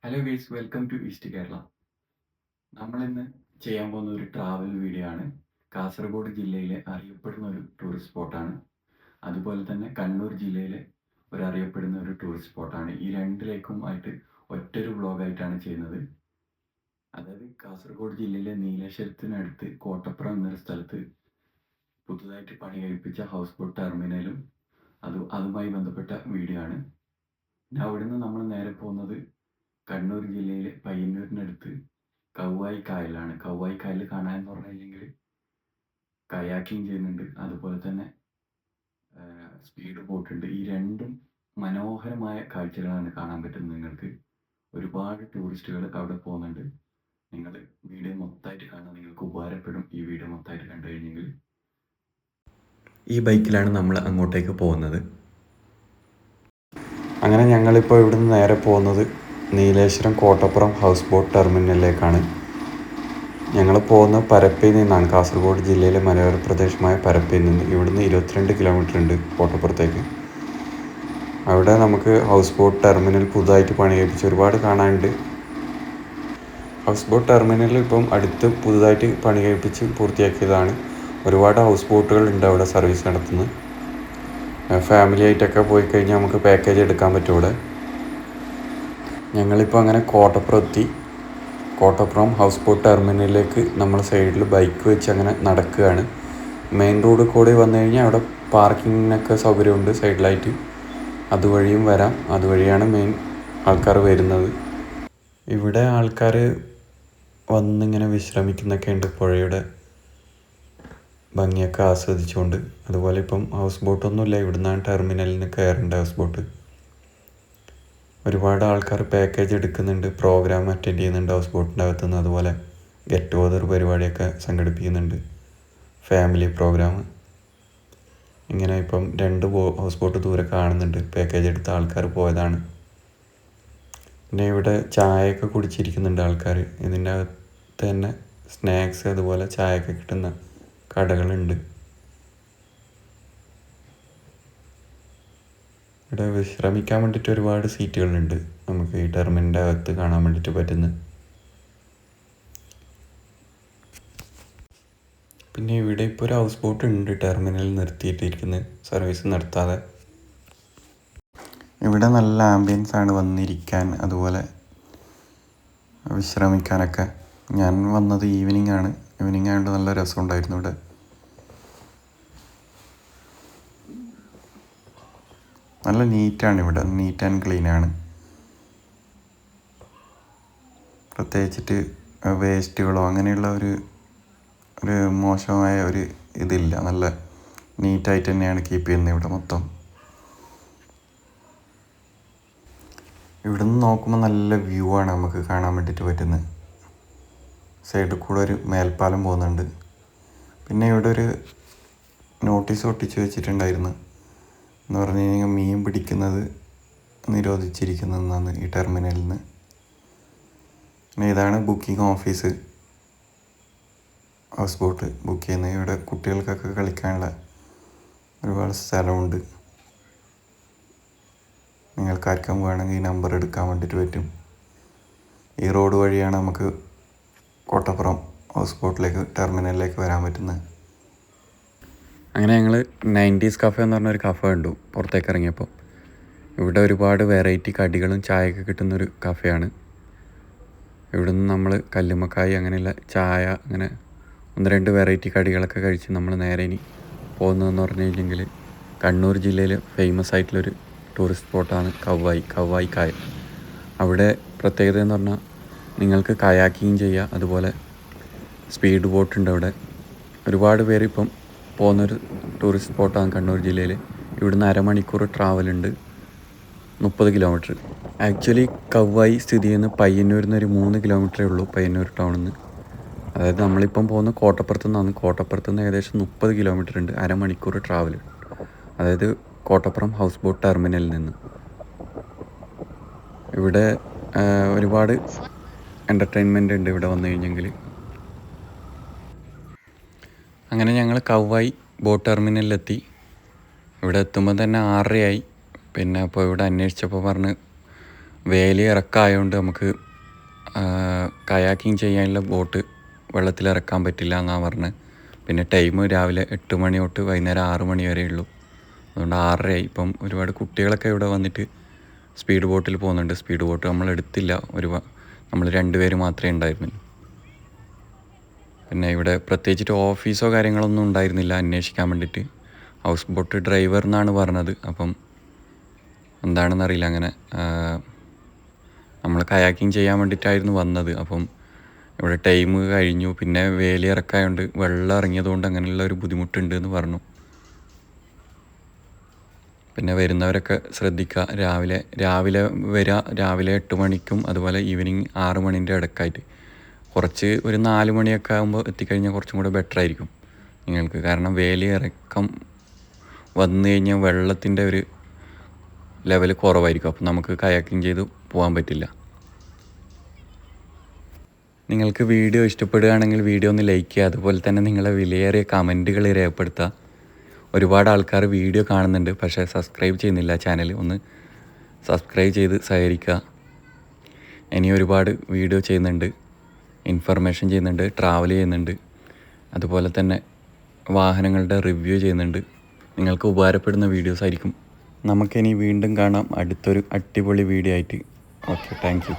Hello guys, welcome to east Kerala. നമ്മളിന്ന് ചെയ്യാൻ പോകുന്ന ഒരു ട്രാവൽ വീഡിയോ ആണ്. കാസർഗോഡ് ജില്ലയിലെ അറിയപ്പെടുന്ന ഒരു ടൂറിസ്റ്റ് സ്പോട്ടാണ്. അതുപോലെ തന്നെ കണ്ണൂർ ജില്ലയിലെ അറിയപ്പെടുന്ന ഒരു ടൂറിസ്റ്റ് സ്പോട്ടാണ്. ഈ രണ്ടിലേക്കും ആയിട്ട് ഒറ്റൊരു വ്ളോഗായിട്ടാണ് ചെയ്യുന്നത്. അതായത് കാസർഗോഡ് ജില്ലയിലെ നീലേശ്വരത്തിനടുത്ത് കോട്ടപ്പുറം എന്നൊരു സ്ഥലത്ത് പുതുതായിട്ട് പണി കഴിപ്പിച്ച ഹൗസ് ബോട്ട് ടെർമിനലും അതുമായി ബന്ധപ്പെട്ട വീഡിയോ ആണ്. അവിടുന്ന് നമ്മൾ നേരെ പോകുന്നത് കണ്ണൂർ ജില്ലയിലെ പയ്യന്നൂരിനടുത്ത് കൗവായി കായലാണ്. കൗവായി കായൽ കാണാൻ എന്ന് പറഞ്ഞു കഴിഞ്ഞെങ്കിൽ കയാക്കിങ് ചെയ്യുന്നുണ്ട്, അതുപോലെ തന്നെ സ്പീഡ് ബോട്ടുണ്ട്. ഈ രണ്ടും മനോഹരമായ കാഴ്ചകളാണ് കാണാൻ പറ്റുന്നത് നിങ്ങൾക്ക്. ഒരുപാട് ടൂറിസ്റ്റുകൾ അവിടെ പോകുന്നുണ്ട്. നിങ്ങൾ വീഡിയോ മൊത്തമായിട്ട് കാണാൻ നിങ്ങൾക്ക് ഉപകാരപ്പെടും. ഈ വീഡിയോ മൊത്തമായിട്ട് കണ്ടു കഴിഞ്ഞെങ്കിൽ ഈ ബൈക്കിലാണ് നമ്മൾ അങ്ങോട്ടേക്ക് പോകുന്നത്. അങ്ങനെ ഞങ്ങളിപ്പോൾ ഇവിടുന്ന് നേരെ പോകുന്നത് നീലേശ്വരം കോട്ടപ്പുറം ഹൗസ് ബോട്ട് ടെർമിനലിലേക്കാണ്. ഞങ്ങൾ പോകുന്ന പരപ്പയിൽ നിന്നാണ്. കാസർഗോഡ് ജില്ലയിലെ മലയോര പ്രദേശമായ പരപ്പയിൽ നിന്ന് ഇവിടുന്ന് 22 കിലോമീറ്റർ ഉണ്ട് കോട്ടപ്പുറത്തേക്ക്. അവിടെ നമുക്ക് ഹൗസ് ബോട്ട് ടെർമിനൽ പുതുതായിട്ട് പണി കഴിപ്പിച്ച് ഒരുപാട് കാണാനുണ്ട്. ഹൗസ് ബോട്ട് ടെർമിനൽ ഇപ്പം അടുത്ത് പുതുതായിട്ട് പണി കഴിപ്പിച്ച് പൂർത്തിയാക്കിയതാണ്. ഒരുപാട് ഹൗസ് ബോട്ടുകൾ ഉണ്ട് അവിടെ സർവീസ് നടത്തുന്നത്. ഫാമിലി ആയിട്ടൊക്കെ പോയി കഴിഞ്ഞാൽ നമുക്ക് പാക്കേജ് എടുക്കാൻ പറ്റും ഇവിടെ. ഞങ്ങളിപ്പോൾ അങ്ങനെ കോട്ടപ്പുറം എത്തി. കോട്ടപ്പുറം ഹൗസ് ബോട്ട് ടെർമിനലിലേക്ക് നമ്മൾ സൈഡിൽ ബൈക്ക് വെച്ച് അങ്ങനെ നടക്കുകയാണ്. മെയിൻ റോഡ് കൂടി വന്നു കഴിഞ്ഞാൽ അവിടെ പാർക്കിങ്ങിനൊക്കെ സൗകര്യമുണ്ട് സൈഡിലായിട്ട്. അതുവഴിയും വരാം. അതുവഴിയാണ് മെയിൻ ആൾക്കാർ വരുന്നത്. ഇവിടെ ആൾക്കാർ വന്നിങ്ങനെ വിശ്രമിക്കുന്നൊക്കെ ഉണ്ട്, പുഴയുടെ ഭംഗിയൊക്കെ ആസ്വദിച്ചുകൊണ്ട്. അതുപോലെ ഇപ്പം ഹൗസ് ബോട്ടൊന്നുമില്ല, ഇവിടുന്നാണ് ടെർമിനലിന് കയറേണ്ട ഹൗസ് ബോട്ട്. ഒരുപാട് ആൾക്കാർ പാക്കേജ് എടുക്കുന്നുണ്ട്, പ്രോഗ്രാം അറ്റൻഡ് ചെയ്യുന്നുണ്ട് ഹൗസ് ബോട്ടിൻ്റെ അകത്തുനിന്ന്. അതുപോലെ ഗെറ്റ് ടുഗദർ പരിപാടിയൊക്കെ സംഘടിപ്പിക്കുന്നുണ്ട്, ഫാമിലി പ്രോഗ്രാം. ഇങ്ങനെ ഇപ്പം 2 ഹൗസ് ബോട്ട് ദൂരെ കാണുന്നുണ്ട്, പാക്കേജ് എടുത്ത ആൾക്കാർ പോയതാണ്. പിന്നെ ഇവിടെ ചായയൊക്കെ കുടിച്ചിരിക്കുന്നുണ്ട് ആൾക്കാർ. ഇതിൻ്റെ അകത്ത് തന്നെ സ്നാക്സ് അതുപോലെ ചായയൊക്കെ കിട്ടുന്ന കടകളുണ്ട്. ഇവിടെ വിശ്രമിക്കാൻ വേണ്ടിയിട്ട് ഒരുപാട് സീറ്റുകളുണ്ട് നമുക്ക് ഈ ടെർമിനലിൻ്റെ അകത്ത് കാണാൻ വേണ്ടിയിട്ട് പറ്റുന്നത്. പിന്നെ ഇവിടെ ഇപ്പോൾ ഒരു ഹൗസ് ബോട്ട് ഉണ്ട് ടെർമിനലിൽ നിർത്തിയിട്ടിരിക്കുന്നത്, സർവീസ് നടത്താതെ. ഇവിടെ നല്ല ആംബിയൻസ് ആണ് വന്നിരിക്കാൻ, അതുപോലെ വിശ്രമിക്കാനൊക്കെ. ഞാൻ വന്നത് ഈവനിങ് ആയതുകൊണ്ട് നല്ല രസമുണ്ടായിരുന്നു ഇവിടെ. നല്ല നീറ്റാണ് ഇവിടെ, നീറ്റ് ആൻഡ് ക്ലീൻ ആണ്. പ്രത്യേകിച്ചിട്ട് വേസ്റ്റുകളോ അങ്ങനെയുള്ള ഒരു മോശമായ ഒരു ഇതില്ല. നല്ല നീറ്റായിട്ട് തന്നെയാണ് കീപ്പ് ചെയ്യുന്നത് ഇവിടെ മൊത്തം. ഇവിടെ നിന്ന് നോക്കുമ്പോൾ നല്ല വ്യൂ ആണ് നമുക്ക് കാണാൻ വേണ്ടിയിട്ട് പറ്റുന്നത്. സൈഡിൽ കൂടെ ഒരു മേൽപ്പാലം പോകുന്നുണ്ട്. പിന്നെ ഇവിടെ ഒരു നോട്ടീസ് ഒട്ടിച്ച് വെച്ചിട്ടുണ്ടായിരുന്നു, എന്ന് പറഞ്ഞു കഴിഞ്ഞാൽ മീൻ പിടിക്കുന്നത് നിരോധിച്ചിരിക്കുന്നതെന്നാണ് ഈ ടെർമിനലിൽ നിന്ന്. പിന്നെ ഇതാണ് booking office. House boat book ചെയ്യുന്നത്. ഇവിടെ കുട്ടികൾക്കൊക്കെ കളിക്കാനുള്ള ഒരുപാട് സ്ഥലമുണ്ട്. നിങ്ങൾക്ക് ആർക്കും വേണമെങ്കിൽ ഈ നമ്പർ എടുക്കാൻ വേണ്ടിയിട്ട് പറ്റും. ഈ റോഡ് വഴിയാണ് നമുക്ക് കോട്ടപ്പുറം ഹൗസ് ബോട്ടിലേക്ക് ടെർമിനലിലേക്ക് വരാൻ പറ്റുന്നത്. അങ്ങനെ ഞങ്ങൾ 90s കഫേ എന്ന് പറഞ്ഞൊരു കഫേ കണ്ടു പുറത്തേക്ക് ഇറങ്ങിയപ്പോൾ. ഇവിടെ ഒരുപാട് വെറൈറ്റി കടികളും ചായയൊക്കെ കിട്ടുന്നൊരു കഫേയാണ്. ഇവിടുന്ന് നമ്മൾ കല്ലുമ്മക്കായി അങ്ങനെയുള്ള ചായ, അങ്ങനെ 1-2 വെറൈറ്റി കടികളൊക്കെ കഴിച്ച് നമ്മൾ നേരെ ഇനി പോകുന്നതെന്ന് പറഞ്ഞു കഴിഞ്ഞെങ്കിൽ കണ്ണൂർ ജില്ലയിൽ ഫേമസ് ആയിട്ടുള്ളൊരു ടൂറിസ്റ്റ് സ്പോട്ടാണ് കൗവായി കായൽ. അവിടെ പ്രത്യേകത എന്ന് പറഞ്ഞാൽ നിങ്ങൾക്ക് കയാക്കിങ് ചെയ്യുക, അതുപോലെ സ്പീഡ് ബോട്ടുണ്ട് അവിടെ. ഒരുപാട് പേര് ഇപ്പം പോകുന്നൊരു ടൂറിസ്റ്റ് സ്പോട്ടാണ് കണ്ണൂർ ജില്ലയിൽ. ഇവിടുന്ന് അരമണിക്കൂർ ട്രാവലുണ്ട്, 30 കിലോമീറ്റർ. ആക്ച്വലി കൗവായി സ്ഥിതി ചെയ്യുന്ന പയ്യന്നൂരിൽ നിന്ന് ഒരു 3 കിലോമീറ്ററേ ഉള്ളൂ, പയ്യന്നൂർ ടൗണിൽ നിന്ന്. അതായത് നമ്മളിപ്പം പോകുന്ന കോട്ടപ്പുറത്തു നിന്നാണ്. കോട്ടപ്പുറത്ത് നിന്ന് ഏകദേശം 30 കിലോമീറ്റർ ഉണ്ട്, അരമണിക്കൂർ ട്രാവൽ. അതായത് കോട്ടപ്പുറം ഹൗസ് ബോട്ട് ടെർമിനലിൽ നിന്ന്. ഇവിടെ ഒരുപാട് എൻ്റർടൈൻമെൻ്റ് ഉണ്ട് ഇവിടെ വന്നു കഴിഞ്ഞെങ്കിൽ. അങ്ങനെ ഞങ്ങൾ കൗവായി ബോട്ട് ടെർമിനലിലെത്തി. ഇവിടെ എത്തുമ്പോൾ തന്നെ 6:30 ആയി. പിന്നെ അപ്പോൾ ഇവിടെ അന്വേഷിച്ചപ്പോൾ പറഞ്ഞ് വേലി ഇറക്കമായതുകൊണ്ട് നമുക്ക് കയാക്കിങ് ചെയ്യാനുള്ള ബോട്ട് വെള്ളത്തിലിറക്കാൻ പറ്റില്ല എന്നാണ് പറഞ്ഞത്. പിന്നെ ടൈം രാവിലെ 8 മണി തൊട്ട് വൈകുന്നേരം 6 മണി വരെ ഉള്ളൂ. അതുകൊണ്ട് 6:30 ഇപ്പം ഒരുപാട് കുട്ടികളൊക്കെ ഇവിടെ വന്നിട്ട് സ്പീഡ് ബോട്ടിൽ പോകുന്നുണ്ട്. സ്പീഡ് ബോട്ട് നമ്മൾ എടുത്തില്ല, നമ്മൾ 2 പേര് മാത്രമേ ഉണ്ടായിരുന്നുള്ളൂ. പിന്നെ ഇവിടെ പ്രത്യേകിച്ചിട്ട് ഓഫീസോ കാര്യങ്ങളൊന്നും ഉണ്ടായിരുന്നില്ല അന്വേഷിക്കാൻ വേണ്ടിയിട്ട്. ഹൗസ് ബോട്ട് ഡ്രൈവർ എന്നാണ് പറഞ്ഞത്. അപ്പം എന്താണെന്നറിയില്ല. അങ്ങനെ നമ്മൾ കയാക്കിങ് ചെയ്യാൻ വേണ്ടിയിട്ടായിരുന്നു വന്നത്. അപ്പം ഇവിടെ ടൈം കഴിഞ്ഞു. പിന്നെ വേലി ഇറക്കായതുകൊണ്ട് വെള്ളം ഇറങ്ങിയതുകൊണ്ട് അങ്ങനെയുള്ള ഒരു ബുദ്ധിമുട്ടുണ്ട് എന്ന് പറഞ്ഞു. പിന്നെ വരുന്നവരൊക്കെ ശ്രദ്ധിക്കുക. രാവിലെ വരിക, രാവിലെ 8 മണിക്കും അതുപോലെ ഈവനിങ് 6 മണിൻ്റെ ഇടയ്ക്കായിട്ട്. കുറച്ച് ഒരു 4 മണിയൊക്കെ ആകുമ്പോൾ എത്തിക്കഴിഞ്ഞാൽ കുറച്ചും കൂടെ ബെറ്റർ ആയിരിക്കും നിങ്ങൾക്ക്. കാരണം വേലി ഇറക്കം വന്നു കഴിഞ്ഞാൽ വെള്ളത്തിൻ്റെ ഒരു ലെവൽ കുറവായിരിക്കും. അപ്പോൾ നമുക്ക് കയാക്കിങ് ചെയ്ത് പോകാൻ പറ്റില്ല. നിങ്ങൾക്ക് വീഡിയോ ഇഷ്ടപ്പെടുകയാണെങ്കിൽ വീഡിയോ ഒന്ന് ലൈക്ക് ചെയ്യുക. അതുപോലെ തന്നെ നിങ്ങളെ വിലയേറിയ കമൻറ്റുകൾ രേഖപ്പെടുത്തുക. ഒരുപാട് ആൾക്കാർ വീഡിയോ കാണുന്നുണ്ട്, പക്ഷേ സബ്സ്ക്രൈബ് ചെയ്യുന്നില്ല ചാനൽ. ഒന്ന് സബ്സ്ക്രൈബ് ചെയ്ത് സഹകരിക്കുക. ഇനി ഒരുപാട് വീഡിയോ ചെയ്യുന്നുണ്ട്, ഇൻഫർമേഷൻ ചെയ്യുന്നുണ്ട്, ട്രാവൽ ചെയ്യുന്നുണ്ട്, അതുപോലെ തന്നെ വാഹനങ്ങളുടെ റിവ്യൂ ചെയ്യുന്നുണ്ട്. നിങ്ങൾക്ക് ഉപകാരപ്പെടുന്ന വീഡിയോസ് ആയിരിക്കും. നമുക്കിനി വീണ്ടും കാണാം അടുത്തൊരു അടിപൊളി വീഡിയോ ആയിട്ട്. Okay, thank you.